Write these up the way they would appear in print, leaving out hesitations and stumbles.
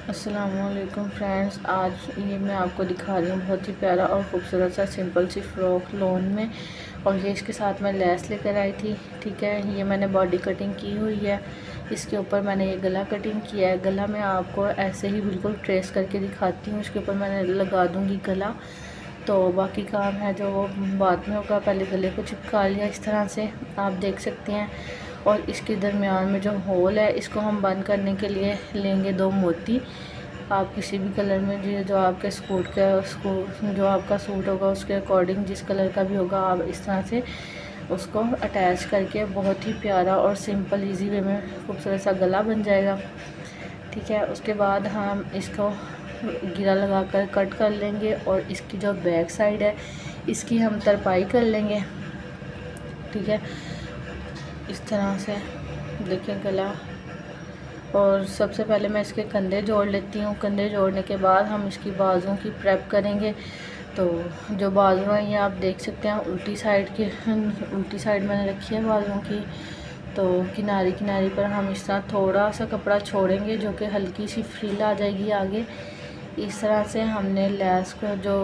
अस्सलामुअलैकुम फ्रेंड्स, आज ये मैं आपको दिखा रही हूँ बहुत ही प्यारा और ख़ूबसूरत सा सिंपल सी फ़्रॉक लॉन में। और ये इसके साथ मैं लेस लेकर आई थी। ठीक है, ये मैंने बॉडी कटिंग की हुई है। इसके ऊपर मैंने ये गला कटिंग किया है। गला मैं आपको ऐसे ही बिल्कुल ट्रेस करके दिखाती हूँ। इसके ऊपर मैंने लगा दूँगी गला, तो बाकी काम है जो वो बाद में होगा। पहले गले को चिपका लिया इस तरह से, आप देख सकते हैं। और इसके दरमियान में जो होल है, इसको हम बंद करने के लिए लेंगे 2 मोती। आप किसी भी कलर में जो आपके जो आपका सूट होगा उसके अकॉर्डिंग, जिस कलर का भी होगा, आप इस तरह से उसको अटैच करके बहुत ही प्यारा और सिंपल इजी वे में खूबसूरत सा गला बन जाएगा। ठीक है, उसके बाद हम इसको गिरा लगाकर कट कर लेंगे और इसकी जो बैक साइड है इसकी हम तरपाई कर लेंगे। ठीक है, इस तरह से देखिए गला। और सबसे पहले मैं इसके कंधे जोड़ लेती हूँ। कंधे जोड़ने के बाद हम इसकी बाजुओं की प्रेप करेंगे। तो जो बाजू हैं ये आप देख सकते हैं उल्टी साइड मैंने रखी है बाजुओं की। तो किनारी किनारी पर हम इस तरह थोड़ा सा कपड़ा छोड़ेंगे जो कि हल्की सी फ्रिल आ जाएगी आगे। इस तरह से हमने लेस को जो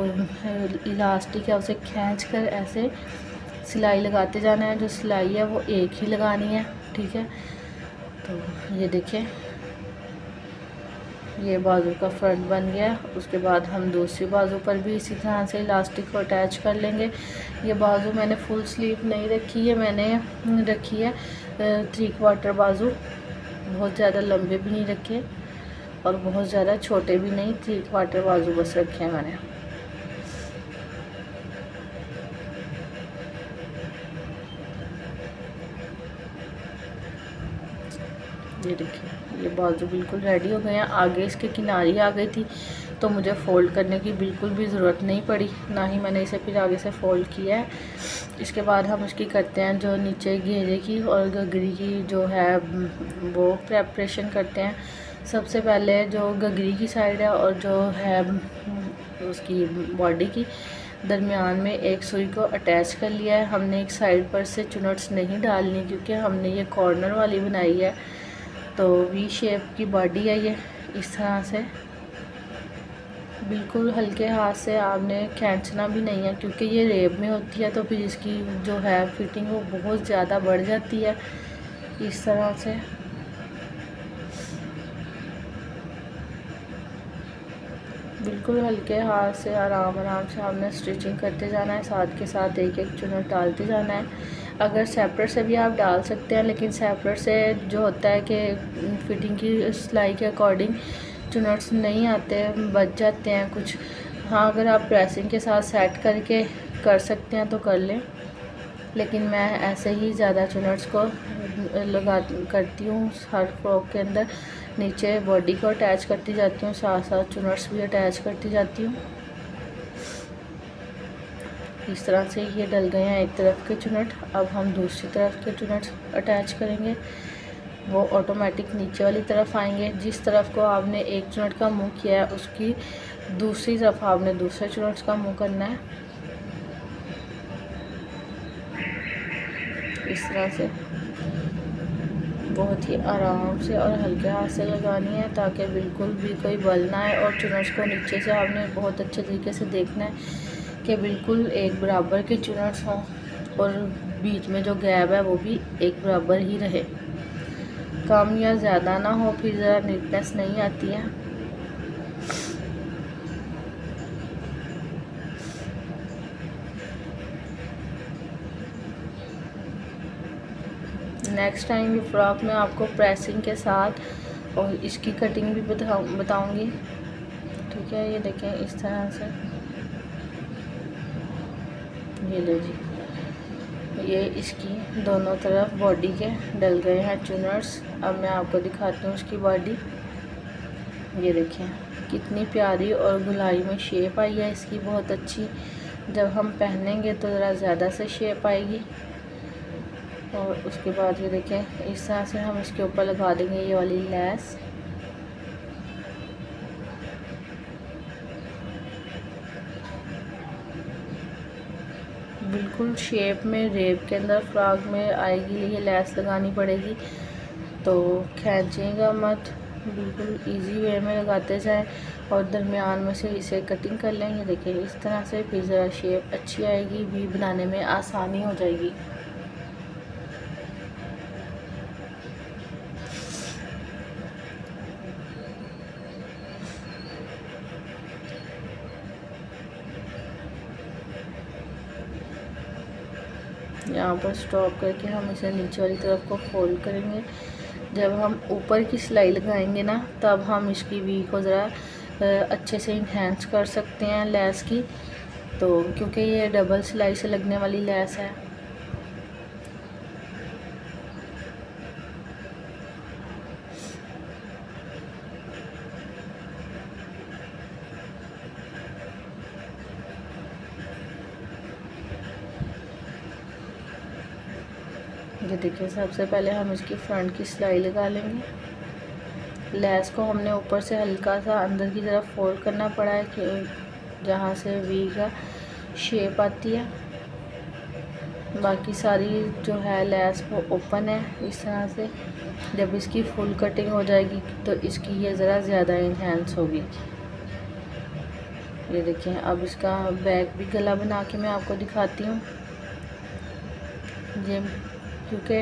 इलास्टिक है उसे खींच कर ऐसे सिलाई लगाते जाना है। जो सिलाई है वो एक ही लगानी है। ठीक है, तो ये देखिए ये बाजू का फ्रंट बन गया। उसके बाद हम दूसरी बाजू पर भी इसी तरह से इलास्टिक को अटैच कर लेंगे। ये बाजू मैंने फुल स्लीव नहीं रखी है, मैंने रखी है 3/4 बाजू। बहुत ज़्यादा लंबे भी नहीं रखे और बहुत ज़्यादा छोटे भी नहीं, 3/4 बाजू बस रखे हैं मैंने। ये देखिए ये बाजू बिल्कुल रेडी हो गए हैं। आगे इसके किनारी आ गई थी तो मुझे फ़ोल्ड करने की बिल्कुल भी ज़रूरत नहीं पड़ी, ना ही मैंने इसे फिर आगे से फ़ोल्ड किया है। इसके बाद हम इसकी करते हैं जो नीचे घेरे की और गगरी की जो है वो प्रेपरेशन करते हैं। सबसे पहले जो गगरी की साइड है और जो है उसकी बॉडी की दरमियान में एक सुई को अटैच कर लिया है। हमने एक साइड पर से चुनट्स नहीं डालनी क्योंकि हमने ये कॉर्नर वाली बनाई है। तो वी शेप की बॉडी है ये। इस तरह से बिल्कुल हल्के हाथ से आपने खींचना भी नहीं है क्योंकि ये रेब में होती है तो फिर इसकी जो है फिटिंग वो बहुत ज़्यादा बढ़ जाती है। इस तरह से बिल्कुल हल्के हाथ से आराम से आपने स्टिचिंग करते जाना है। साथ के साथ एक एक चुनट डालते जाना है। अगर सेपरेट से भी आप डाल सकते हैं, लेकिन सेपरेट से जो होता है कि फिटिंग की सिलाई के अकॉर्डिंग चुनट्स नहीं आते, बच जाते हैं कुछ। हाँ, अगर आप प्रेसिंग के साथ सेट करके कर सकते हैं तो कर लें, लेकिन मैं ऐसे ही ज़्यादा चुनट्स को करती हूँ। हर फ्रॉक के अंदर नीचे बॉडी को अटैच करती जाती हूँ, साथ साथ चुनट्स भी अटैच करती जाती हूँ। इस तरह से ये डल गए हैं एक तरफ के चुनट। अब हम दूसरी तरफ के चुनट अटैच करेंगे, वो ऑटोमेटिक नीचे वाली तरफ आएंगे। जिस तरफ को आपने एक चुनट का मुंह किया है उसकी दूसरी तरफ आपने दूसरे चुनट का मुंह करना है। इस तरह से बहुत ही आराम से और हल्के हाथ से लगानी है ताकि बिल्कुल भी कोई बल ना आए। और चुनट्स को नीचे से आपने बहुत अच्छे तरीके से देखना है कि बिल्कुल एक बराबर के चुनट्स हों और बीच में जो गैप है वो भी एक बराबर ही रहे, कम या ज़्यादा ना हो, फिर ज़रा नीटनेस नहीं आती है। नेक्स्ट टाइम ये फ्रॉक में आपको प्रेसिंग के साथ और इसकी कटिंग भी बताऊंगी। ठीक है, ये देखें इस तरह से ये ले जी, ये इसकी दोनों तरफ बॉडी के डल गए हैं चुनर्स। अब मैं आपको दिखाती हूँ उसकी बॉडी। ये देखें कितनी प्यारी और गुलाई में शेप आई है इसकी, बहुत अच्छी। जब हम पहनेंगे तो ज़रा ज़्यादा से शेप आएगी। और उसके बाद ये देखें इस तरह से हम इसके ऊपर लगा देंगे ये वाली लेस। बिल्कुल शेप में रेब के अंदर फ्रॉक में आएगी, ये लेस लगानी पड़ेगी। तो खींचिएगा मत, बिल्कुल इजी वे में लगाते जाएं और दरमियान में से इसे कटिंग कर लें। ये देखिए इस तरह से, फिर ज़रा शेप अच्छी आएगी, वी बनाने में आसानी हो जाएगी। यहाँ पर स्टॉप करके हम इसे नीचे वाली तरफ को फोल्ड करेंगे। जब हम ऊपर की सिलाई लगाएंगे ना, तब हम इसकी वी को ज़रा अच्छे से इन्हेंस कर सकते हैं लेस की, तो क्योंकि ये डबल सिलाई से लगने वाली लेस है। ये देखिए सबसे पहले हम इसकी फ्रंट की सिलाई लगा लेंगे। लेस को हमने ऊपर से हल्का सा अंदर की तरफ फोल्ड करना पड़ा है कि जहाँ से वी का शेप आती है। बाकी सारी जो है लेस वो ओपन है इस तरह से। जब इसकी फुल कटिंग हो जाएगी तो इसकी ये ज़रा ज़्यादा इन्हेंस होगी। ये देखिए अब इसका बैक भी गला बना के मैं आपको दिखाती हूँ। ये क्योंकि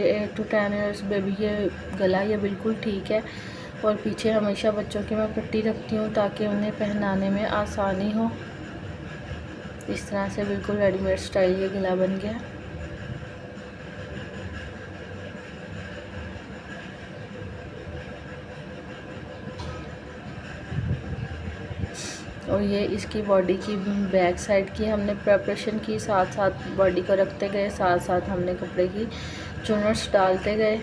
8 to 10 ईयर्स बेबी के गला ये बिल्कुल ठीक है। और पीछे हमेशा बच्चों की मैं पट्टी रखती हूँ ताकि उन्हें पहनाने में आसानी हो। इस तरह से बिल्कुल रेडीमेड स्टाइल ये गला बन गया। और ये इसकी बॉडी की बैक साइड की हमने प्रिपरेशन की, साथ साथ बॉडी को रखते गए, साथ साथ हमने कपड़े की चुनट्स डालते गए।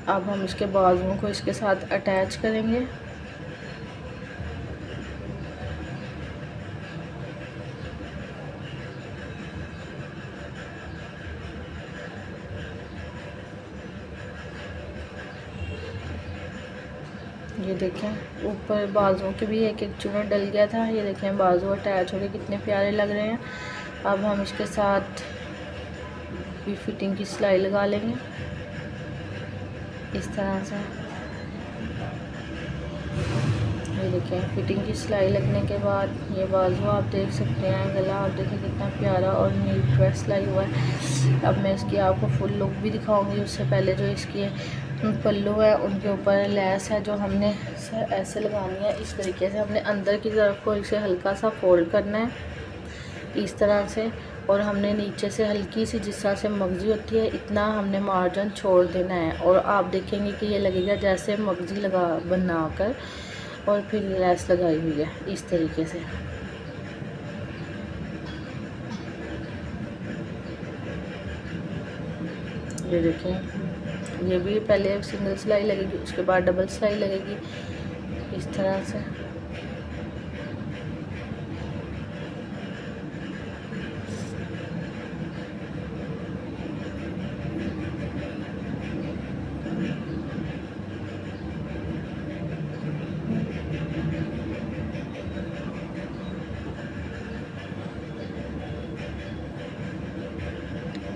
अब हम इसके बाजुओं को इसके साथ अटैच करेंगे। ये देखें ऊपर बाजुओं के भी एक एक चुनट डल गया था। ये देखें बाजू अटैच हो गए, कितने प्यारे लग रहे हैं। अब हम इसके साथ भी फिटिंग की सिलाई लगा लेंगे इस तरह से। ये देखें फिटिंग की सिलाई लगने के बाद ये बाजू आप देख सकते हैं, गला आप देखें कितना प्यारा और नीट ड्रेस सिलाई हुआ है। अब मैं इसकी आपको फुल लुक भी दिखाऊंगी। उससे पहले जो इसकी पल्लू है उनके ऊपर लेस है जो हमने ऐसे लगानी है। इस तरीके से हमने अंदर की तरफ को इसे हल्का सा फोल्ड करना है इस तरह से, और हमने नीचे से हल्की सी जिस तरह से मगजी होती है इतना हमने मार्जिन छोड़ देना है। और आप देखेंगे कि ये लगेगा जैसे मगजी लगा बनाकर और फिर लेस लगाई हुई है इस तरीके से। ये देखें ये भी पहले सिंगल सिलाई लगेगी, उसके बाद डबल सिलाई लगेगी इस तरह से।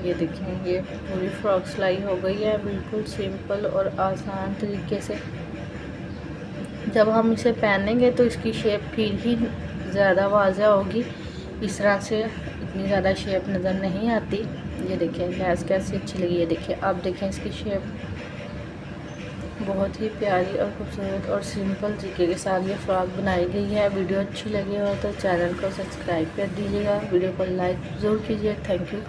ये देखें ये पूरी फ्रॉक सिलाई हो गई है बिल्कुल सिंपल और आसान तरीके से। जब हम इसे पहनेंगे तो इसकी शेप फिर ही ज़्यादा वाज़ेह होगी। इस तरह से इतनी ज़्यादा शेप नज़र नहीं आती। ये देखें लेस कैसी अच्छी लगी। ये देखें अब देखें इसकी शेप बहुत ही प्यारी और खूबसूरत और सिंपल तरीके के साथ ये फ्रॉक बनाई गई है। वीडियो अच्छी लगी हो तो चैनल को सब्सक्राइब कर दीजिएगा, वीडियो को लाइक ज़रूर कीजिए। थैंक यू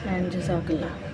एंड जज़ाकल्लाह।